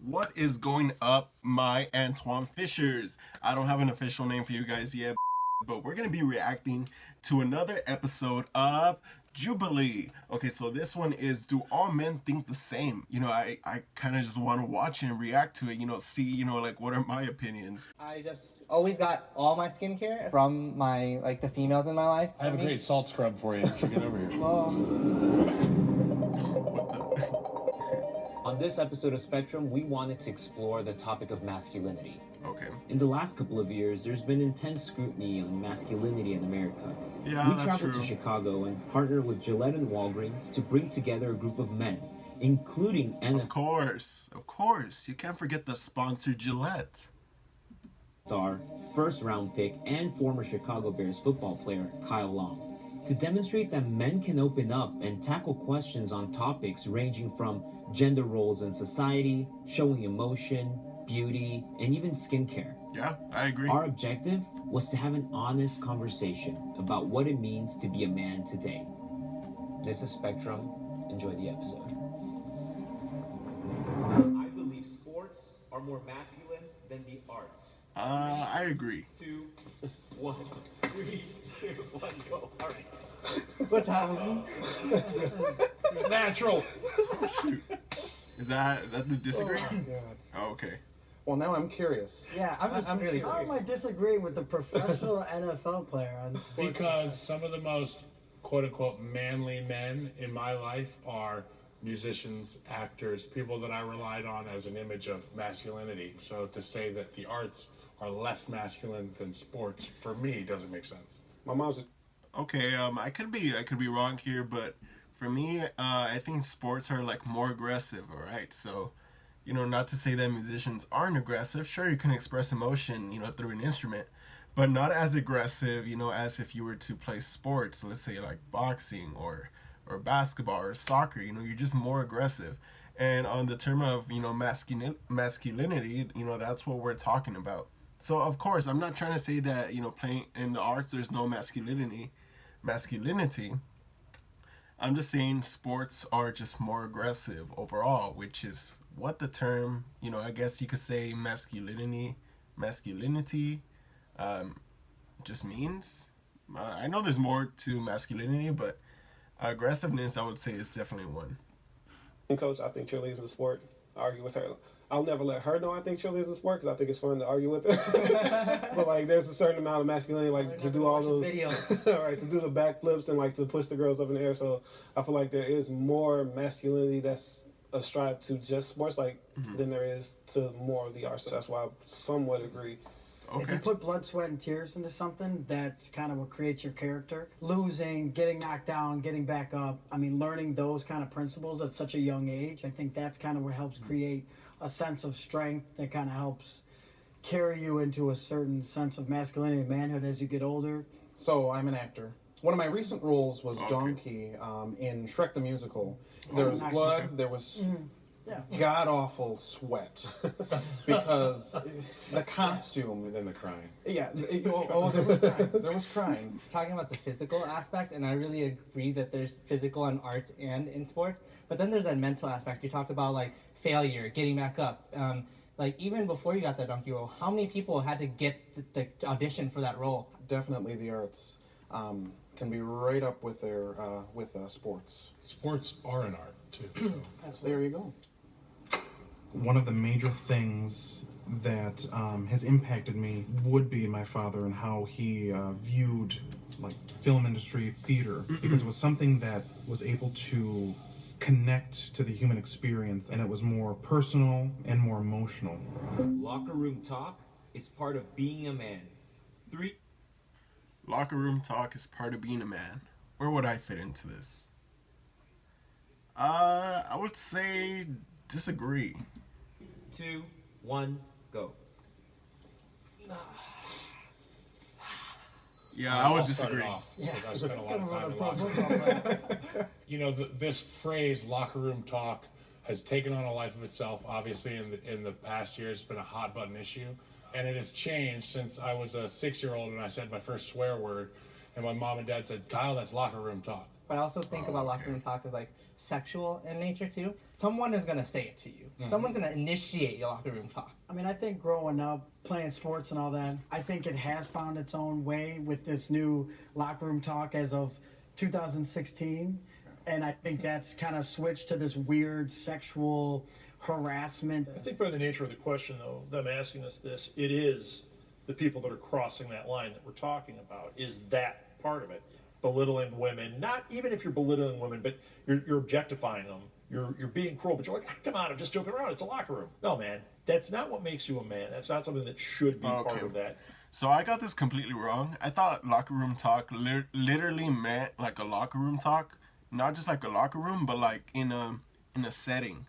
What is going up, my Antoine Fishers? I don't have an official name for you guys yet, but we're going to be reacting to another episode of Jubilee. Okay, so this one is Do All Men Think the Same? I kind of just want to watch and react to it, see, like what are my opinions? I just always got all my skincare from the females in my life. I have a great salt scrub for you. You should get over here. On this episode of Spectrum, we wanted to explore the topic of masculinity. Okay. In the last couple of years, there's been intense scrutiny on masculinity in America. Yeah, we that's traveled true. to Chicago and partnered with Gillette and Walgreens to bring together a group of men, including Of course. You can't forget the sponsor Gillette. star, first-round pick, and former Chicago Bears football player Kyle Long, to demonstrate that men can open up and tackle questions on topics ranging from gender roles in society, showing emotion, beauty, and even skincare. Yeah, I agree. Our objective was to have an honest conversation about what it means to be a man today. This is Spectrum. Enjoy the episode. I believe sports are more masculine than the arts. I agree. 2, 1, 3, 2, 1, go. All right. What's happening? It's natural. Oh, shoot. Is that the disagree? Oh, God. Oh, okay. Well, now I'm curious. Yeah, I'm really curious. How am I disagreeing with the professional NFL player on sports? Because some of the most quote-unquote manly men in my life are musicians, actors, people that I relied on as an image of masculinity. So to say that the arts are less masculine than sports, for me, doesn't make sense. My mom's Okay, I could be wrong here, but for me, I think sports are like more aggressive. All right, so not to say that musicians aren't aggressive. Sure, you can express emotion, through an instrument, but not as aggressive, as if you were to play sports. Let's say like boxing or basketball or soccer. You're just more aggressive. And on the term of masculinity, that's what we're talking about. So of course, I'm not trying to say that playing in the arts there's no masculinity. I'm just saying sports are just more aggressive overall, which is what the term, I guess you could say masculinity, just means. I know there's more to masculinity, but aggressiveness, I would say, is definitely one. coach. I think cheerleading's a sport. I argue with her. I'll never let her know I think cheerleading's a sport because I think it's fun to argue with her. But there's a certain amount of masculinity, to do all those, right, to do the backflips and to push the girls up in the air. So I feel like there is more masculinity that's ascribed to just sports, than there is to more of the arts. So that's why I somewhat agree. Okay. If you put blood, sweat, and tears into something, that's kind of what creates your character. Losing, getting knocked down, getting back up. Learning those kind of principles at such a young age, I think that's kind of what helps create a sense of strength that kind of helps carry you into a certain sense of masculinity and manhood as you get older. So I'm an actor. One of my recent roles was Okay. Donkey in Shrek the Musical. There was nice. blood, Okay. there was Yeah. god-awful sweat because the costume. And then the crying. Yeah, there was crying. There was crying. talking about the physical aspect, and I really agree that there's physical in arts and in sports. But then there's that mental aspect. You talked about failure, getting back up. Even before you got that donkey role, how many people had to get the audition for that role? Definitely the arts can be right up with their sports. Sports are an art, too. So. There you go. One of the major things that has impacted me would be my father and how he viewed film industry, theater, because it was something that was able to connect to the human experience, and it was more personal and more emotional. Locker room talk is part of being a man. 3. Locker room talk is part of being a man. Where would I fit into this? I would say disagree. 2, 1, go. Yeah, I would I'll start it disagree. off, because I spent a lot of time in locker room. This phrase, locker room talk, has taken on a life of itself. Obviously, in the past years, it's been a hot button issue, and it has changed since I was a 6-year-old and I said my first swear word, and my mom and dad said, "Kyle, that's locker room talk." But I also think Oh, about locker okay. room talk as sexual in nature too, someone is gonna say it to you. Someone's gonna initiate your locker room talk. I mean, I think growing up, playing sports and all that, I think it has found its own way with this new locker room talk as of 2016. And I think that's kind of switched to this weird sexual harassment. I think by the nature of the question, though, them asking us this, it is the people that are crossing that line that we're talking about. Is that part of it? Belittling women, not even if you're belittling women, but you're objectifying them. You're being cruel, but you're like, come on, I'm just joking around. It's a locker room. No, man, that's not what makes you a man. That's not something that should be part of that. So I got this completely wrong. I thought locker room talk literally meant like a locker room talk, not just like a locker room, but like in a setting.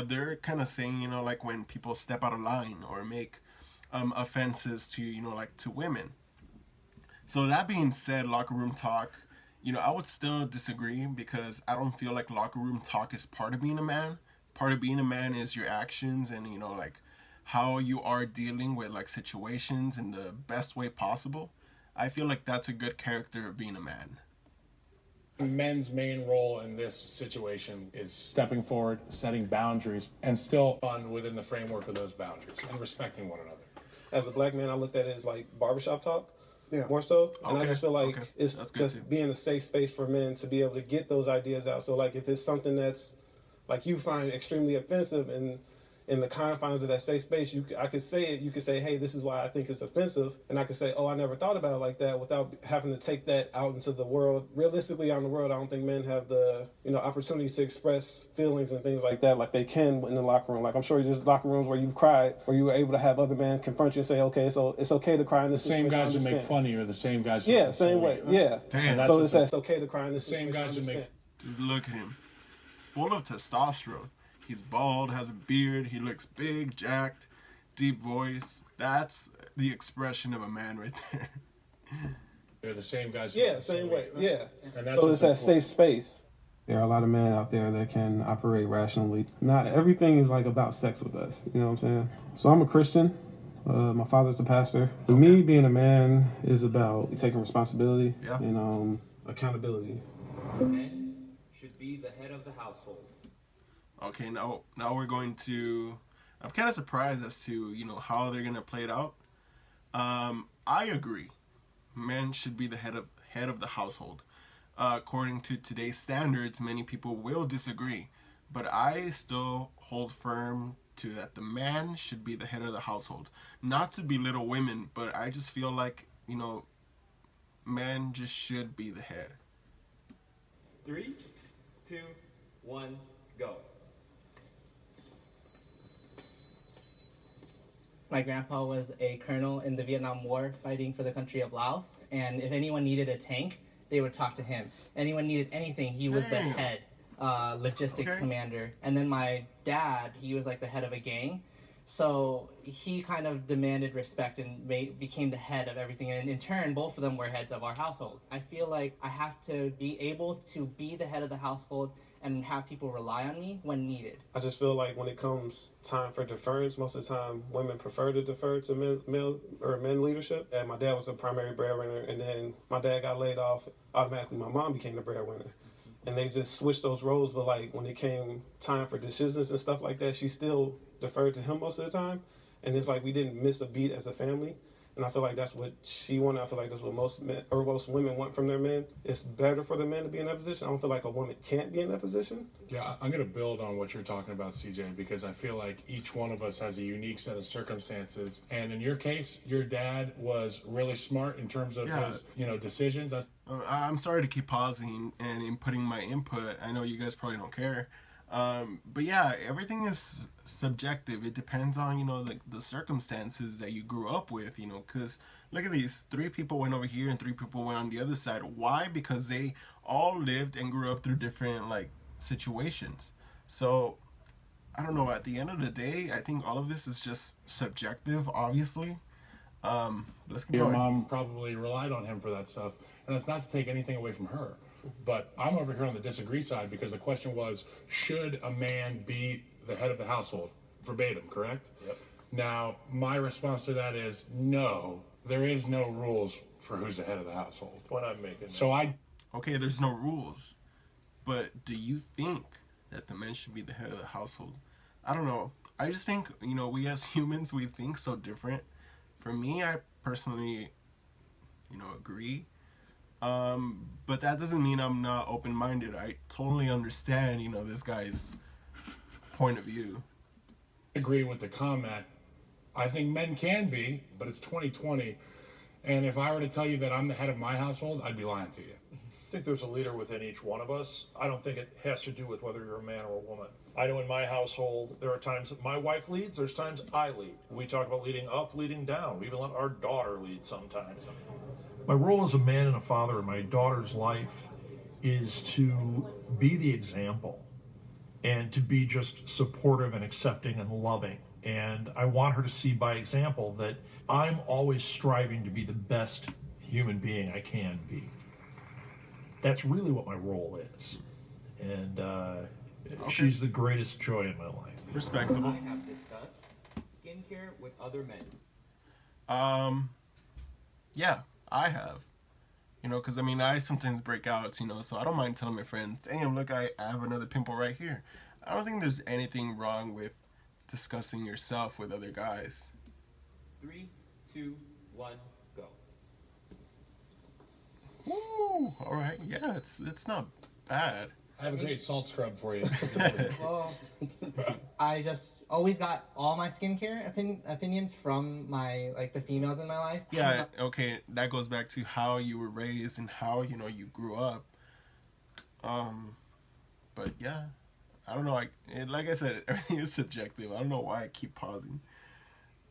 They're kind of saying, you know, like when people step out of line or make offenses to, you know, like to women. So that being said, locker room talk, you know, I would still disagree because I don't feel like locker room talk is part of being a man. Part of being a man is your actions and, you know, like how you are dealing with like situations in the best way possible. I feel like that's a good character of being a man. Men's main role in this situation is stepping forward, setting boundaries, and still fun within the framework of those boundaries and respecting one another. As a black man, I looked at it as like barbershop talk. More so, and I just feel like it's just being a safe space for men to be able to get those ideas out. So like if it's something that's like you find extremely offensive and in the confines of that safe space, I could say it. You could say, hey, this is why I think it's offensive. And I could say, oh, I never thought about it like that without having to take that out into the world. Realistically, out in the world, I don't think men have the, you know, opportunity to express feelings and things like that like they can in the locker room. Like I'm sure there's locker rooms where you've cried, where you were able to have other men confront you and say, okay, so it's okay to cry in this situation. Same guys who make fun of you are the same guys who same way. Yeah. Damn. So it's okay to cry in this situation. Same guys who make. Just look at him. Full of testosterone. He's bald, has a beard, he looks big, jacked, deep voice. That's the expression of a man right there. They're the same guys. Same way. Yeah. And that's so it's that safe space. There are a lot of men out there that can operate rationally. Not everything is like about sex with us. You know what I'm saying? So I'm a Christian. My father's a pastor. For me, being a man is about taking responsibility and accountability. Men should be the head of the household. Okay, now we're going to. I'm kind of surprised as to, you know, how they're gonna play it out. I agree. Men should be the head of the household. According to today's standards, many people will disagree, but I still hold firm to that the man should be the head of the household. Not to belittle women, but I just feel like, you know, men just should be the head. 3, 2, 1, go. My grandpa was a colonel in the Vietnam War fighting for the country of Laos, and if anyone needed a tank, they would talk to him. Anyone needed anything, he was the head logistics commander. And then my dad, he was like the head of a gang, so he kind of demanded respect and became the head of everything, and in turn, both of them were heads of our household. I feel like I have to be able to be the head of the household and have people rely on me when needed. I just feel like when it comes time for deference, most of the time women prefer to defer to men leadership. And my dad was a primary breadwinner, and then my dad got laid off. Automatically, my mom became the breadwinner. And they just switched those roles, but like when it came time for decisions and stuff like that, she still deferred to him most of the time. And it's like we didn't miss a beat as a family. And I feel like that's what she wanted. I feel like that's what most men or most women want from their men. It's better for the men to be in that position. I don't feel like a woman can't be in that position. Yeah, I'm going to build on what you're talking about, CJ, because I feel like each one of us has a unique set of circumstances. And in your case, your dad was really smart in terms of his, you know, decisions. I'm sorry to keep pausing and inputting my input. I know you guys probably don't care. But yeah, everything is subjective. It depends on, you know, the circumstances that you grew up with, you know, because look at these. 3 people went over here and 3 people went on the other side. Why? Because they all lived and grew up through different, like, situations. So, I don't know. At the end of the day, I think all of this is just subjective, obviously. Let's keep Your going. mom probably relied on him for that stuff. And that's not to take anything away from her. But I'm over here on the disagree side because the question was, should a man be the head of the household? Verbatim, correct? Yep. Now, my response to that is no. There is no rules for who's the head of the household. What I'm making. So Okay, there's no rules. But do you think that the men should be the head of the household? I don't know. I just think, we as humans, we think so different. For me, I personally, agree. But that doesn't mean I'm not open-minded. I totally understand, this guy's point of view. Agree with the comment. I think men can be, but it's 2020. And if I were to tell you that I'm the head of my household, I'd be lying to you. I think there's a leader within each one of us. I don't think it has to do with whether you're a man or a woman. I know in my household, there are times that my wife leads, there's times I lead. We talk about leading up, leading down. We even let our daughter lead sometimes. My role as a man and a father in my daughter's life is to be the example and to be just supportive and accepting and loving. And I want her to see by example that I'm always striving to be the best human being I can be. That's really what my role is. And she's the greatest joy in my life. Respectable. I have discussed skincare with other men. Yeah, I have. Because I sometimes break out, so I don't mind telling my friends, damn, look, I have another pimple right here. I don't think there's anything wrong with discussing yourself with other guys. 3, 2, 1, go. Woo! All right, yeah, it's not bad. I have a great salt scrub for you. Well, I just always got all my skincare opinions from the females in my life. Yeah, okay, that goes back to how you were raised and how, you grew up. But yeah, I don't know, like I said, everything is subjective. I don't know why I keep pausing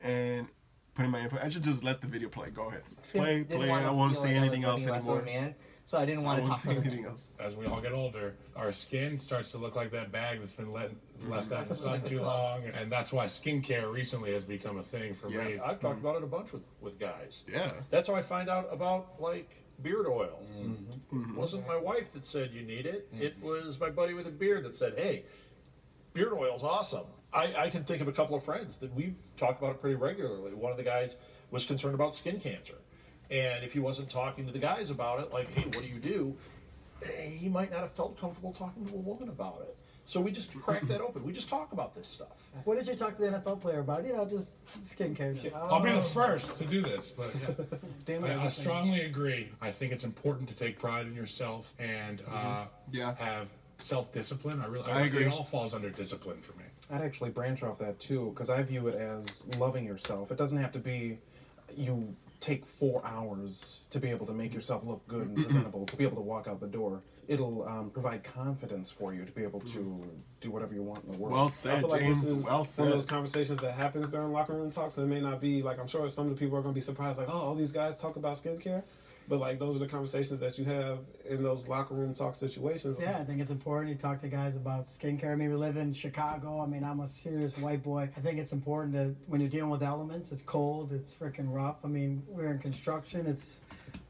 and putting my input. I should just let the video play. Go ahead. Play. I won't say anything else anymore. So I didn't want to I won't talk say about anything else. As we all get older, our skin starts to look like that bag that's been left out in the sun too long. And that's why skincare recently has become a thing for me. I've talked about it a bunch with guys. Yeah. That's how I find out about beard oil. It wasn't my wife that said you need it. It was my buddy with a beard that said, hey, beard oil's awesome. I can think of a couple of friends that we've talked about it pretty regularly. One of the guys was concerned about skin cancer. And if he wasn't talking to the guys about it, like, hey, what do you do? He might not have felt comfortable talking to a woman about it. So we just crack that open. We just talk about this stuff. What did you talk to the NFL player about? Just skincare. I'll be the first to do this, but Damn I strongly agree. I think it's important to take pride in yourself and have self-discipline. I agree. It all falls under discipline for me. I'd actually branch off that too, because I view it as loving yourself. It doesn't have to be you take 4 hours to be able to make yourself look good and presentable, to be able to walk out the door. It'll provide confidence for you to be able to do whatever you want in the world. Well said, I feel like James. this is Well said. one of those conversations that happens during locker room talks, and it may not be I'm sure some of the people are going to be surprised, oh, all these guys talk about skincare. But those are the conversations that you have in those locker room talk situations. Yeah, I think it's important. You talk to guys about skincare. We live in Chicago. I'm a serious white boy. I think it's important that when you're dealing with elements, it's cold, it's freaking rough. We're in construction. It's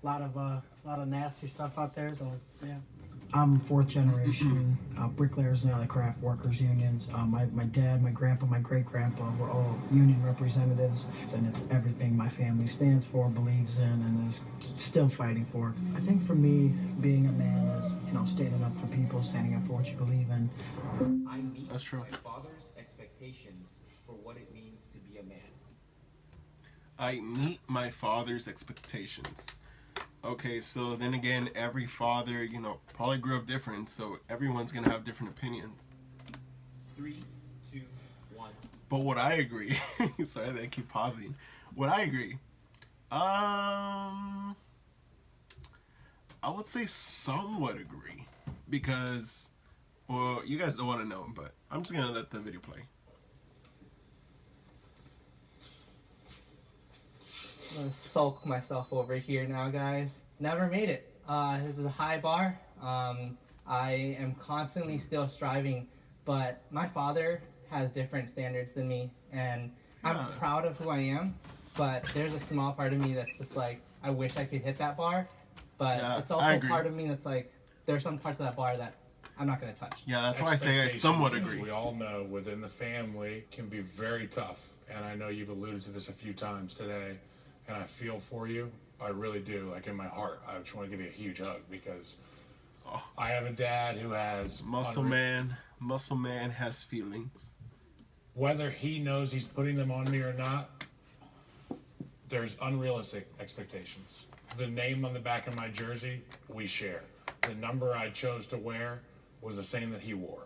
a lot of nasty stuff out there. So yeah. I'm fourth generation bricklayers and alley craft workers unions. My dad, my grandpa, my great grandpa were all union representatives, and it's everything my family stands for, believes in, and is still fighting for. I think for me, being a man is standing up for people, standing up for what you believe in. I meet That's true. my father's expectations for what it means to be a man. I meet my father's expectations. Okay, so then again, every father, probably grew up different, so everyone's gonna have different opinions. 3, 2, 1. But what I agree, sorry that I keep pausing. What I agree, I would say somewhat agree, because, well, you guys don't want to know, but I'm just gonna let the video play. I'm gonna sulk myself over here now, guys. Never made it. This is a high bar. I am constantly still striving, but my father has different standards than me, and I'm proud of who I am, but there's a small part of me that's just I wish I could hit that bar, but it's also part of me that's there's some parts of that bar that I'm not gonna touch. Yeah, that's why I say I somewhat agree. We all know within the family can be very tough, and I know you've alluded to this a few times today. And I feel for you. I really do. In my heart, I just want to give you a huge hug because Oh, I have a dad who has muscle man has feelings. Whether he knows he's putting them on me or not, there's unrealistic expectations. The name on the back of my jersey, we share. The number I chose to wear was the same that he wore.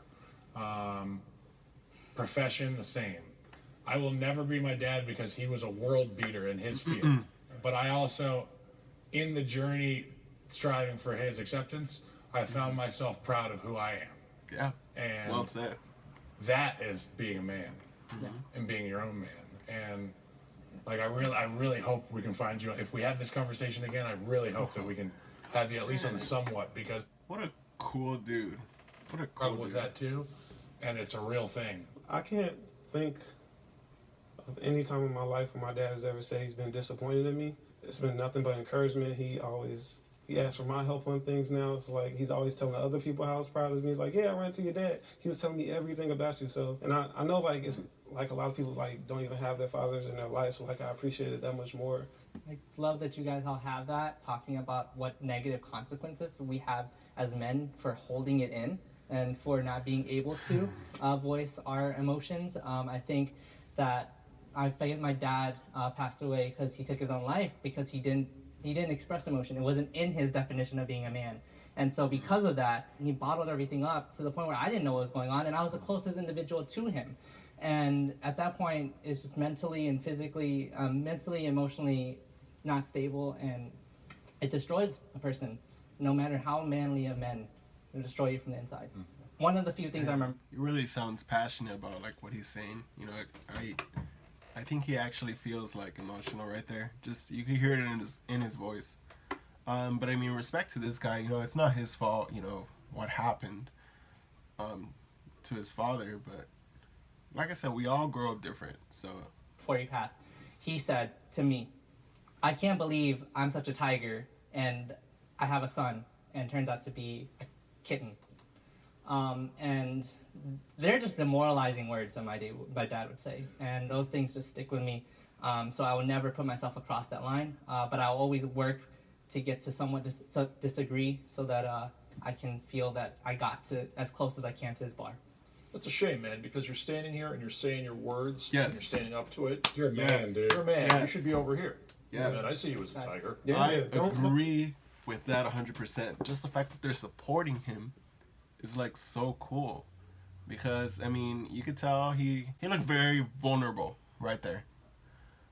Profession, the same. I will never be my dad because he was a world beater in his field. But I also, in the journey striving for his acceptance, I found myself proud of who I am. Yeah. And Well said. that is being a man and being your own man. And like I really hope we can find you. If we have this conversation again, I really hope that we can have you at least on the somewhat, because What a cool dude. What a cool struggle with dude. that too, and it's a real thing. I can't think of any time in my life where my dad has ever said he's been disappointed in me. It's been nothing but encouragement. He asks for my help on things now. It's like he's always telling other people how proud of me. He's like, yeah, I ran to your dad. He was telling me everything about you. So, and I know like it's like a lot of people like don't even have their fathers in their life. So like I appreciate it that much more. I love that you guys all have that, talking about what negative consequences we have as men for holding it in and for not being able to voice our emotions. I think that my dad passed away because he took his own life because he didn't express emotion. It wasn't in his definition of being a man. And so because of that, he bottled everything up to the point where I didn't know what was going on, and I was the closest individual to him. And at that point, it's just mentally and physically, emotionally not stable, and it destroys a person. No matter how manly of men, it'll destroy you from the inside. One of the few things I remember. He really sounds passionate about like what he's saying. You know, I think he actually feels like emotional right there. Just you can hear it in his voice. But I mean, respect to this guy. You know, it's not his fault. You know what happened to his father. But like I said, we all grow up different. So Before he passed, he said to me, "I can't believe I'm such a tiger and I have a son, and turns out to be a kitten." And they're just demoralizing words that my dad would say, and those things just stick with me. So I will never put myself across that line, but I'll always work to get to somewhat disagree so that I can feel that I got to as close as I can to his bar. That's a shame, man, because you're standing here and you're saying your words. Yes. And you're standing up to it. You're a man, dude. You're a man. Yes. You should be over here. Yes. Man, I see you as a tiger. Yeah, I don't- agree with that 100%. Just the fact that they're supporting him is like so cool, because I mean you could tell he looks very vulnerable right there.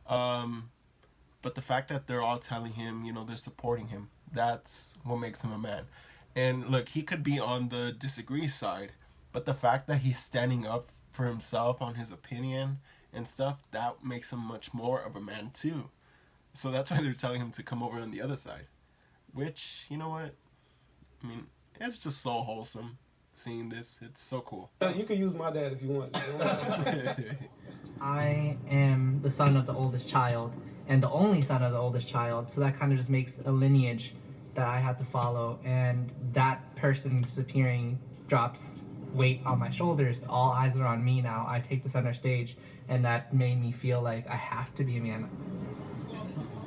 But the fact that they're all telling him, you know, they're supporting him, that's what makes him a man. And look, he could be on the disagree side, but the fact that he's standing up for himself on his opinion and stuff, that makes him much more of a man too. So that's why they're telling him to come over on the other side. Which, you know what? I mean, it's just so wholesome seeing this. It's so cool. You can use my dad if you want. I am the son of the oldest child and the only son of the oldest child, so that kind of just makes a lineage that I have to follow, and that person disappearing drops weight on my shoulders. All eyes are on me now. I take the center stage, and that made me feel like I have to be a man.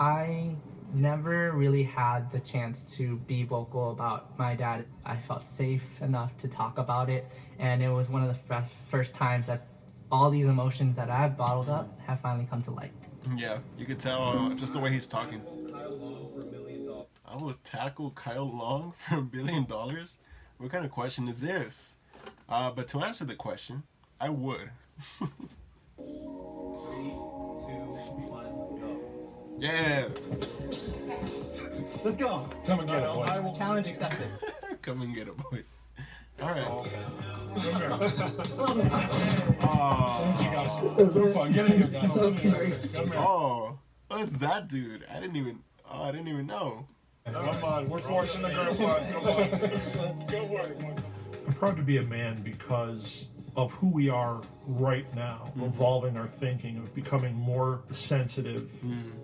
I never really had the chance to be vocal about my dad. I felt safe enough to talk about it, and it was one of the first times that all these emotions that I've bottled up have finally come to light. Yeah, you could tell just the way he's talking. I would tackle Kyle Long for $1 billion? What kind of question is this? But to answer the question, I would. 3, 2, 1, go. Yes! Let's go! Come and get it, boys. Challenge accepted. Come and get it, boys. Alright. Come here. Oh. You guys. Come on, get in here, guys. Come here. Come here. Oh. What's that dude? I didn't even know. Come on, we're forcing the group on. Come on. Go for it. I'm proud to be a man because of who we are right now, evolving our thinking, of becoming more sensitive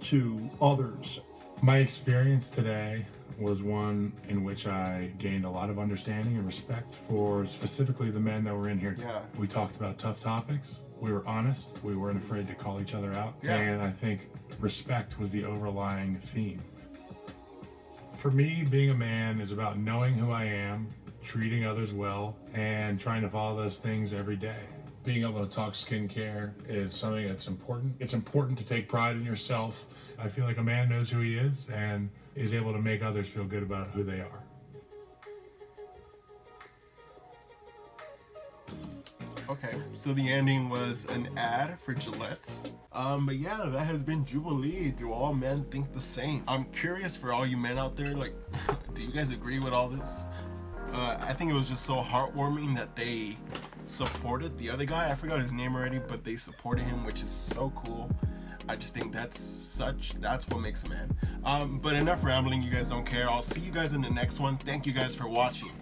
to others. My experience today was one in which I gained a lot of understanding and respect for specifically the men that were in here. Yeah. We talked about tough topics. We were honest. We weren't afraid to call each other out. Yeah. And I think respect was the overlying theme. For me, being a man is about knowing who I am, treating others well, and trying to follow those things every day. Being able to talk skincare is something that's important. It's important to take pride in yourself. I feel like a man knows who he is and is able to make others feel good about who they are. Okay, so the ending was an ad for Gillette. But yeah, that has been Jubilee. Do all men think the same? I'm curious for all you men out there, like, do you guys agree with all this? I think it was just so heartwarming that they supported the other guy. I forgot his name already, but they supported him, which is so cool. I just think that's what makes a man. But enough rambling, you guys don't care. I'll see you guys in the next one. Thank you guys for watching.